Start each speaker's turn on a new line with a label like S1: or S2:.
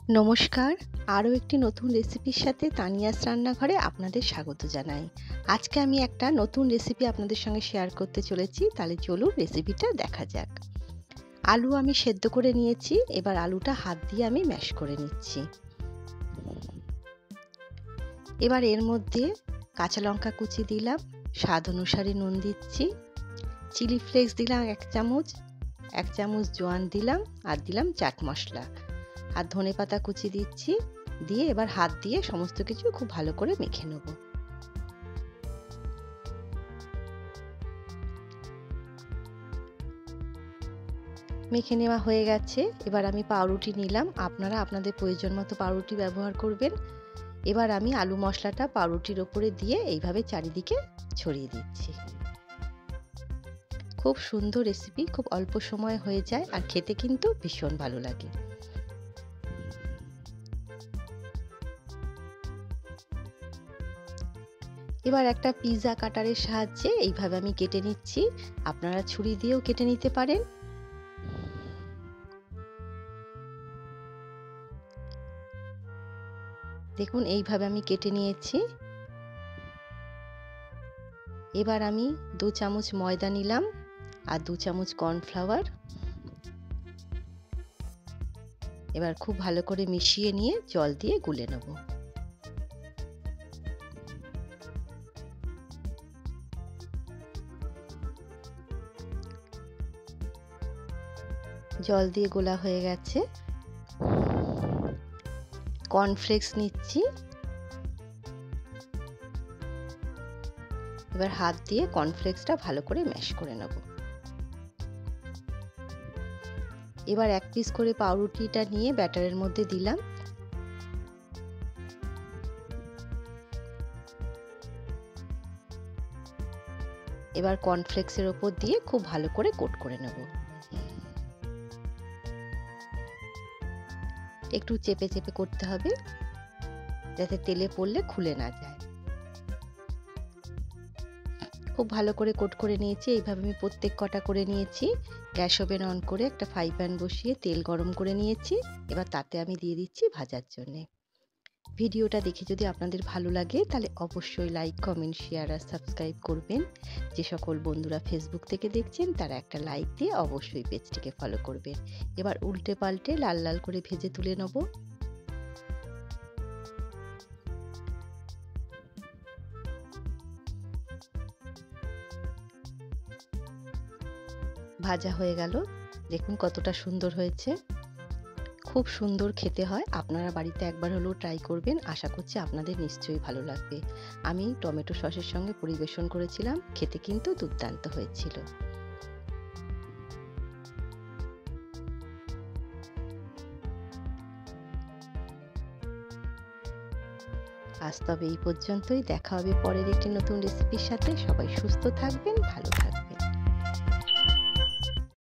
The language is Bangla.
S1: নমস্কার, আরও একটি নতুন রেসিপির সাথে তানিয়াস রান্নাঘরে আপনাদের স্বাগত জানাই। আজকে আমি একটা নতুন রেসিপি আপনাদের সঙ্গে শেয়ার করতে চলেছি, তাহলে চলুন রেসিপিটা দেখা যাক। আলু আমি সেদ্ধ করে নিয়েছি, এবার আলুটা হাত দিয়ে আমি ম্যাশ করে নিচ্ছি। এবার এর মধ্যে কাঁচা লঙ্কা কুচি দিলাম, স্বাদ অনুসারে নুন দিচ্ছি, চিলি ফ্লেক্স দিলাম 1 চামচ জোয়ান দিলাম, আর দিলাম চাট মশলা, আর ধনেপাতা কুচি দিচ্ছি। দিয়ে এবার হাত দিয়ে সমস্ত কিছু খুব ভালো করে মেখে নেব। মেখে নেওয়া হয়ে গেছে। এবার আমি পাউরুটি নিলাম, আপনারা আপনাদের প্রয়োজন মতো পাউরুটি ব্যবহার করবেন। এবার আমি আলু মশলাটা পাউরুটির ওপরে দিয়ে এইভাবে চারিদিকে ছড়িয়ে দিচ্ছি। খুব সুন্দর রেসিপি, খুব অল্প সময় হয়ে যায়, আর খেতে কিন্তু ভীষণ ভালো লাগে। এবার একটা পিৎজা কাটারের সাহায্যে এইভাবে আমি কেটে নিচ্ছি। আপনারা ছুরি দিয়েও কেটে নিতে পারেন। দেখুন এইভাবে আমি কেটে নিয়েছি। এবার আমি 2 চামচ ময়দা নিলাম, আর 2 চামচ কর্নফ্লাওয়ার। এবার খুব ভালো করে মিশিয়ে নিয়ে জল দিয়ে গুলে নেব। জল দিয়ে গোলা হয়ে গেছে। কর্নফ্লেক্স নিচ্ছি। এবার হাত দিয়ে কর্নফ্লেক্সটা ভালো করে ম্যাশ করে নেব। এবার 1 পিস করে পাউরুটিটা নিয়ে ব্যাটারের মধ্যে দিলাম। এবার কর্নফ্লেক্সের ওপর দিয়ে খুব ভালো করে কোট করে নেব। একটু চেপে চেপে করতে হবে, যাতে তেলে পড়লে খুলে না যায়। খুব ভালো করে কোট করে নিয়েছি। এইভাবে আমি প্রত্যেক কটা করে নিয়েছি। গ্যাস ওভেন অন করে একটা ফ্রাই প্যান বসিয়ে তেল গরম করে নিয়েছি। এবার তাতে আমি দিয়ে দিচ্ছি ভাজার জন্যে। ভিডিওটা দেখে যদি আপনাদের ভালো লাগে তাহলে অবশ্যই লাইক, কমেন্ট, শেয়ার আর সাবস্ক্রাইব করবেন। যে সকল বন্ধুরা ফেসবুক থেকে দেখছেন তারা একটা লাইক দিয়ে অবশ্যই পেজটিকে ফলো করবেন। এবার উল্টে পাল্টে লাল লাল করে ভেজে তুলে নেব। ভাজা হয়ে গেল, দেখুন কতটা সুন্দর হয়েছে। খুব সুন্দর খেতে হয়। আপনারা বাড়িতে একবার হলেও ট্রাই করবেন, আশা করছি আপনাদের নিশ্চয়ই ভালো লাগবে। আমি টমেটো সসের সঙ্গে পরিবেশন করেছিলাম, খেতে কিন্তু দুর্দান্ত হয়েছিল। আজ তবে এই পর্যন্তই। দেখা হবে পরের একটি নতুন রেসিপির সাথে। সবাই সুস্থ থাকবেন, ভালো থাকবেন।